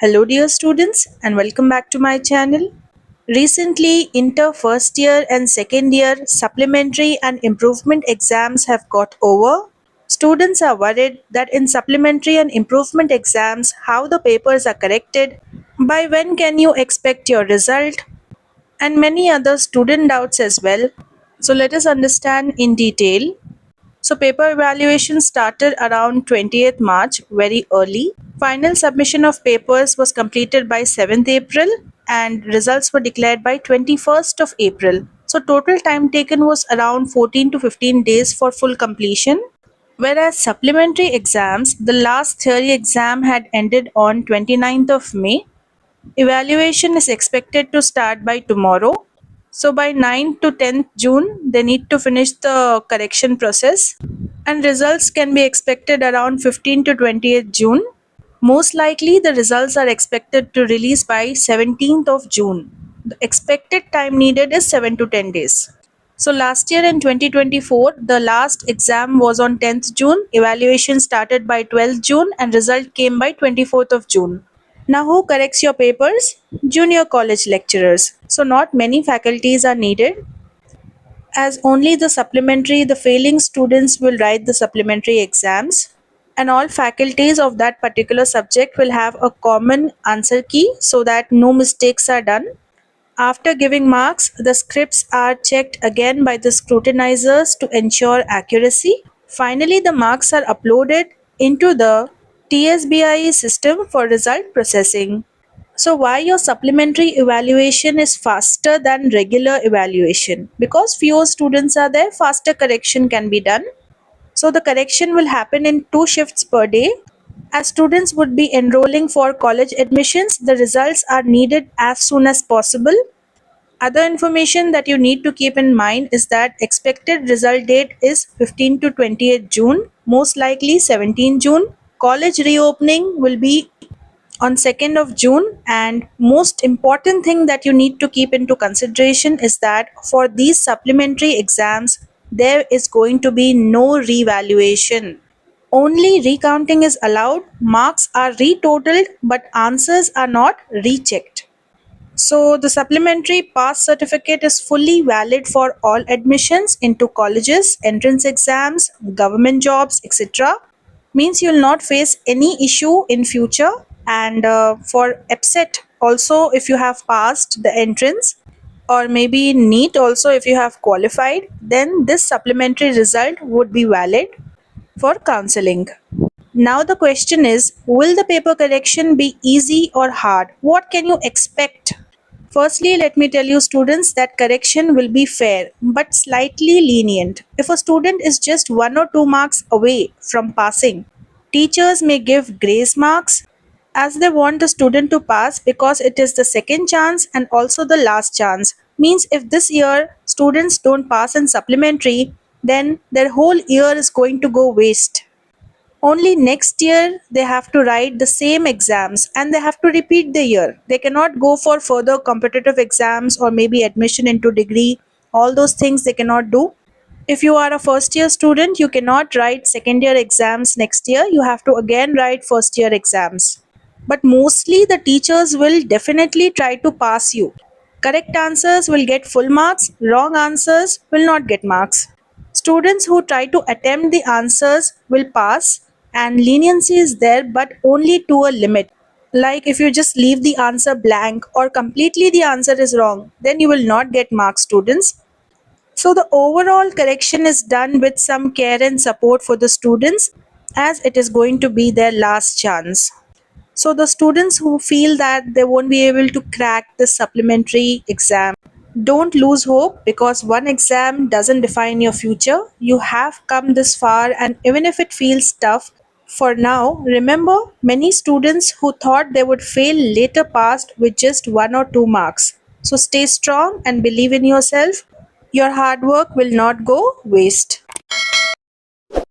Hello dear students and welcome back to my channel. Recently, inter first year and second year supplementary and improvement exams have got over. Students are worried that in supplementary and improvement exams how the papers are corrected, by when can you expect your result, and many other student doubts as well. So let us understand in detail. So paper evaluation started around 20th March, very early. Final submission of papers was completed by 7th April and results were declared by 21st of April. So total time taken was around 14 to 15 days for full completion. Whereas supplementary exams, the last theory exam had ended on 29th of May. Evaluation is expected to start by tomorrow. So by 9th to 10th June, they need to finish the correction process and results can be expected around 15 to 20th June. Most likely, the results are expected to release by 17th of June. The expected time needed is 7 to 10 days. So last year in 2024, the last exam was on 10th June, evaluation started by 12th June and result came by 24th of June. Now who corrects your papers? Junior college lecturers. So not many faculties are needed, as only the failing students will write the supplementary exams, and all faculties of that particular subject will have a common answer key so that no mistakes are done. After giving marks, the scripts are checked again by the scrutinizers to ensure accuracy. Finally, the marks are uploaded into the TSBIE system for result processing. So why your supplementary evaluation is faster than regular evaluation? Because fewer students are there, faster correction can be done. So the correction will happen in 2 shifts per day. As students would be enrolling for college admissions, the results are needed as soon as possible. Other information that you need to keep in mind is that expected result date is 15 to 28 June, most likely 17 June. College reopening will be on 2nd of June, and most important thing that you need to keep into consideration is that for these supplementary exams there is going to be no revaluation. Only recounting is allowed, marks are retotaled but answers are not rechecked. So the supplementary pass certificate is fully valid for all admissions into colleges, entrance exams, government jobs, etc. Means you will not face any issue in future. And for EPSET also, if you have passed the entrance, or maybe NEET also if you have qualified, then this supplementary result would be valid for counseling. Now the question is, will the paper correction be easy or hard? What can you expect? Firstly, let me tell you students that correction will be fair but slightly lenient. If a student is just 1 or 2 marks away from passing, teachers may give grace marks as they want the student to pass because it is the second chance and also the last chance. Means if this year students don't pass in supplementary, then their whole year is going to go waste. Only next year they have to write the same exams and they have to repeat the year. They cannot go for further competitive exams or maybe admission into degree. All those things they cannot do. If you are a first year student, you cannot write second year exams next year. You have to again write first year exams. But mostly the teachers will definitely try to pass you. Correct answers will get full marks, wrong answers will not get marks. Students who try to attempt the answers will pass, and leniency is there but only to a limit. Like if you just leave the answer blank or completely the answer is wrong, then you will not get marks, students. So the overall correction is done with some care and support for the students, as it is going to be their last chance. So the students who feel that they won't be able to crack the supplementary exam, don't lose hope, because one exam doesn't define your future. You have come this far, and even if it feels tough for now, remember many students who thought they would fail later passed with just 1 or 2 marks. So stay strong and believe in yourself. Your hard work will not go waste.